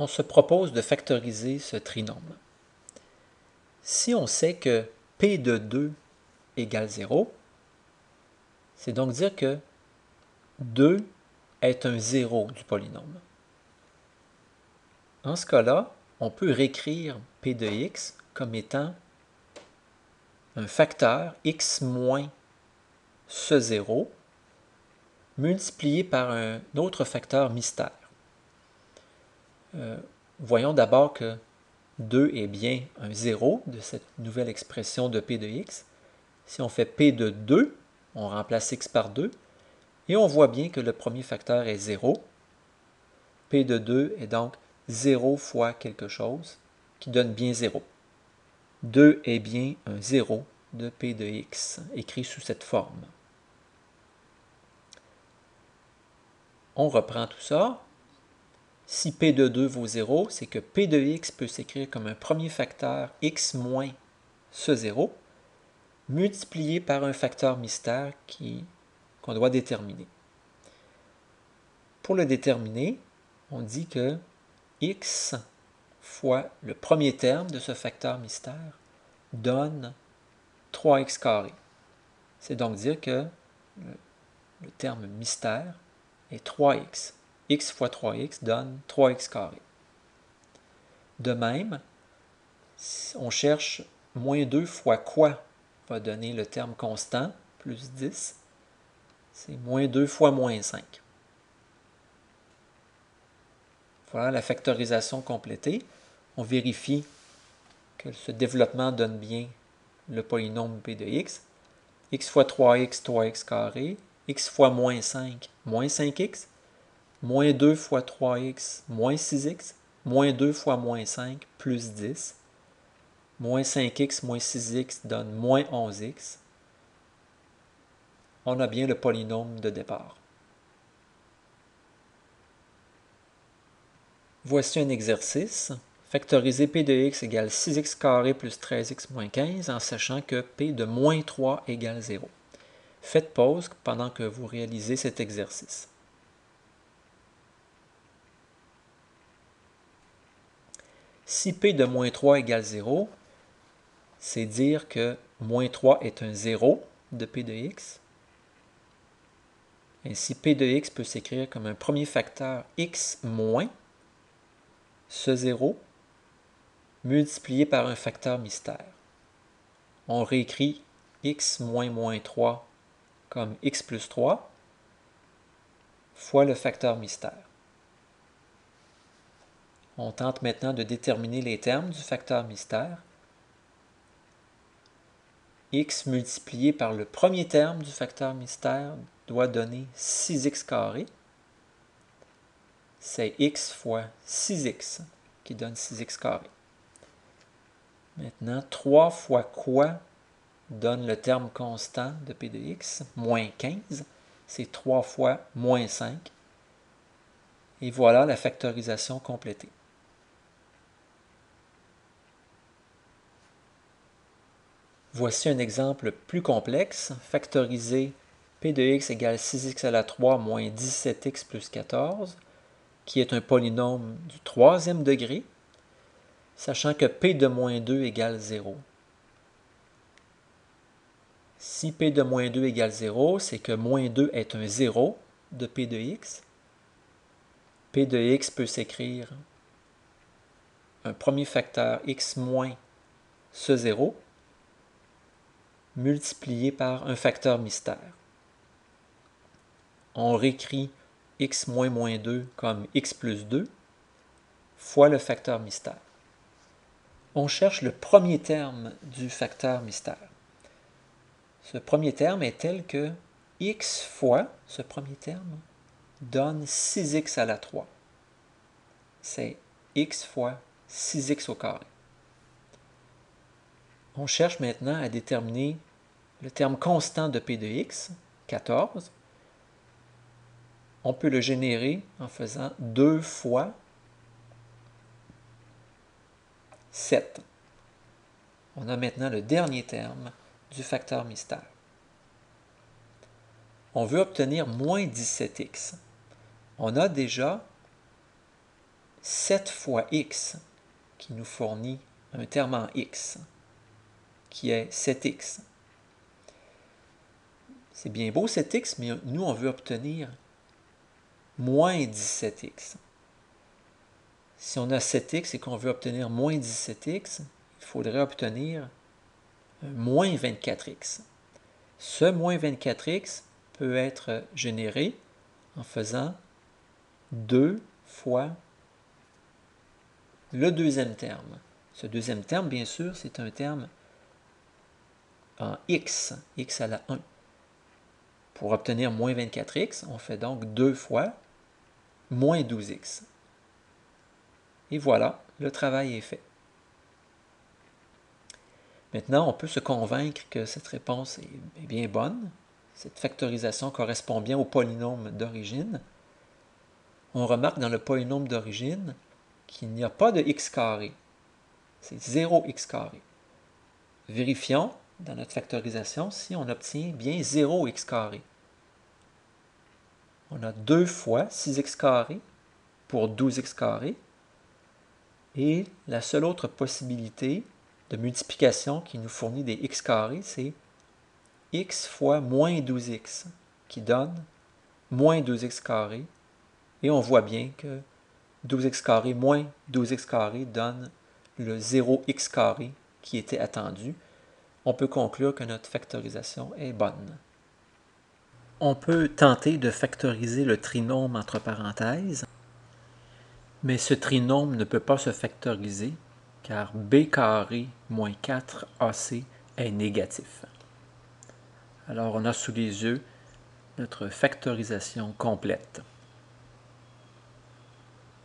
on se propose de factoriser ce trinôme. Si on sait que P de 2 égale 0, c'est donc dire que 2 est un 0 du polynôme. En ce cas-là, on peut réécrire P de x comme étant un facteur x moins ce 0 multiplié par un autre facteur mystère. Voyons d'abord que 2 est bien un 0 de cette nouvelle expression de P de x. Si on fait P de 2, on remplace x par 2, et on voit bien que le premier facteur est 0. P de 2 est donc 0 fois quelque chose, qui donne bien 0. 2 est bien un 0 de P de x, écrit sous cette forme. On reprend tout ça. Si P de 2 vaut 0, c'est que P de x peut s'écrire comme un premier facteur x moins ce 0, multiplié par un facteur mystère qu'on doit déterminer. Pour le déterminer, on dit que x fois le premier terme de ce facteur mystère donne 3x carré. C'est donc dire que le terme mystère est 3x. x fois 3x donne 3x carré. De même, si on cherche moins 2 fois quoi va donner le terme constant, plus 10. C'est moins 2 fois moins 5. Voilà la factorisation complétée. On vérifie que ce développement donne bien le polynôme P de x. X fois 3x, 3x carré. X fois moins 5, moins 5x. Moins 2 fois 3x, moins 6x. Moins 2 fois moins 5, plus 10. Moins 5x moins 6x donne moins 11x. On a bien le polynôme de départ. Voici un exercice. Factoriser P de x égale 6x carré plus 13x moins 15 en sachant que P de moins 3 égale 0. Faites pause pendant que vous réalisez cet exercice. Si P de moins 3 égale 0, c'est dire que moins 3 est un 0 de P de x. Ainsi, P de x peut s'écrire comme un premier facteur x moins ce 0 multiplié par un facteur mystère. On réécrit x moins moins 3 comme x plus 3 fois le facteur mystère. On tente maintenant de déterminer les termes du facteur mystère. X multiplié par le premier terme du facteur mystère doit donner 6x carré. C'est x fois 6x qui donne 6x carré. Maintenant, 3 fois quoi donne le terme constant de P de x, moins 15. C'est 3 fois moins 5. Et voilà la factorisation complétée. Voici un exemple plus complexe. Factoriser P de x égale 6x à la 3 moins 17x plus 14, qui est un polynôme du troisième degré, sachant que P de moins 2 égale 0. Si P de moins 2 égale 0, c'est que moins 2 est un 0 de P de x. P de x peut s'écrire un premier facteur x moins ce 0 multiplié par un facteur mystère. On réécrit x moins moins 2 comme x plus 2 fois le facteur mystère. On cherche le premier terme du facteur mystère. Ce premier terme est tel que x fois ce premier terme donne 6x à la 3. C'est x fois 6x au carré. On cherche maintenant à déterminer le terme constant de P de x, 14. On peut le générer en faisant 2 fois 7. On a maintenant le dernier terme du facteur mystère. On veut obtenir moins 17x. On a déjà 7 fois x qui nous fournit un terme en x qui est 7x. C'est bien beau 7x, mais nous, on veut obtenir moins 17x. Si on a 7x et qu'on veut obtenir moins 17x, il faudrait obtenir moins 24x. Ce moins 24x peut être généré en faisant 2 fois le deuxième terme. Ce deuxième terme, bien sûr, c'est un terme en x, x à la 1. Pour obtenir moins 24x, on fait donc 2 fois moins 12x. Et voilà, le travail est fait. Maintenant, on peut se convaincre que cette réponse est bien bonne. Cette factorisation correspond bien au polynôme d'origine. On remarque dans le polynôme d'origine qu'il n'y a pas de x carré. C'est 0x carré. Vérifions dans notre factorisation si on obtient bien 0x carré. On a 2 fois 6x carré pour 12x carré. Et la seule autre possibilité de multiplication qui nous fournit des x carrés, c'est x fois moins 12x, qui donne moins 12x carré. Et on voit bien que 12x carré moins 12x carré donne le 0x carré qui était attendu. On peut conclure que notre factorisation est bonne. On peut tenter de factoriser le trinôme entre parenthèses, mais ce trinôme ne peut pas se factoriser car b carré moins 4ac est négatif. Alors on a sous les yeux notre factorisation complète.